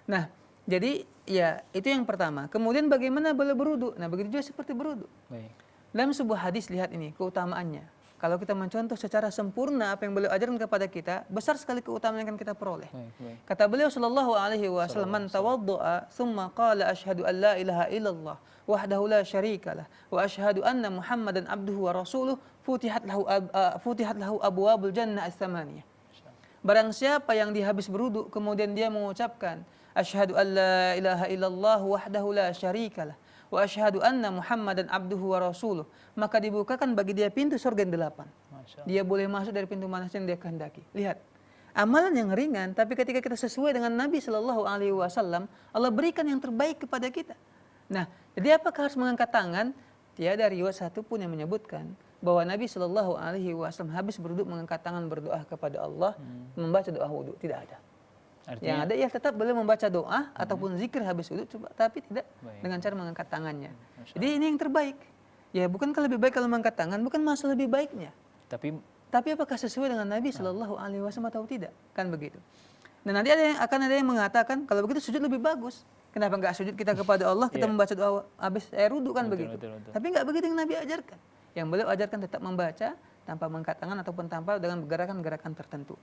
Nah, jadi ya itu yang pertama. Kemudian bagaimana boleh berwudu? Nah, begitu juga seperti berwudu. Baik. Dalam sebuah hadis lihat ini keutamaannya. Kalau kita mencontoh secara sempurna apa yang beliau ajarkan kepada kita, besar sekali keutamaan yang akan kita peroleh. Baik, baik. Kata beliau sallallahu alaihi wasallam, "Man Sallallahu tawaddaa tsumma qala asyhadu an la ilaha illallah wahdahu la syarikalah wa asyhadu anna Muhammadan abduhu wa rasuluh futihat lahu abwabul jannah as-samaniyah." Barang siapa yang dia habis berwudu kemudian dia mengucapkan asyhadu an la ilaha illallah wahdahu la syarikalah wa asyhadu anna Muhammadan abduhu wa rasuluh, maka dibukakan bagi dia pintu surga yang 8. Masya Allah. Dia boleh masuk dari pintu mana saja yang dia kehendaki. Lihat, amalan yang ringan, tapi ketika kita sesuai dengan Nabi Shallallahu Alaihi Wasallam, Allah berikan yang terbaik kepada kita. Nah, jadi apakah harus mengangkat tangan? Tiada riwayat satu pun yang menyebutkan bahwa Nabi Shallallahu Alaihi Wasallam habis berwudu mengangkat tangan berdoa kepada Allah, membaca doa wudu. Tidak ada. Artinya, Yang ada ia tetap boleh membaca doa ataupun zikir habis wudu, tapi tidak Baik. dengan cara mengangkat tangannya. Masya Jadi ini yang terbaik. Ya, bukankah lebih baik kalau mengangkat tangan? Bukan masalah lebih baiknya. tapi Apakah sesuai dengan Nabi Shallallahu Alaihi Wasallam atau tidak? Kan begitu. Dan nanti akan ada yang mengatakan kalau begitu sujud lebih bagus. Kenapa nggak sujud kita kepada Allah, kita membaca doa habis air wudu kan begitu. betul. Tapi nggak begitu yang Nabi ajarkan. Yang beliau ajarkan tetap membaca tanpa mengangkat tangan ataupun tanpa dengan gerakan-gerakan tertentu.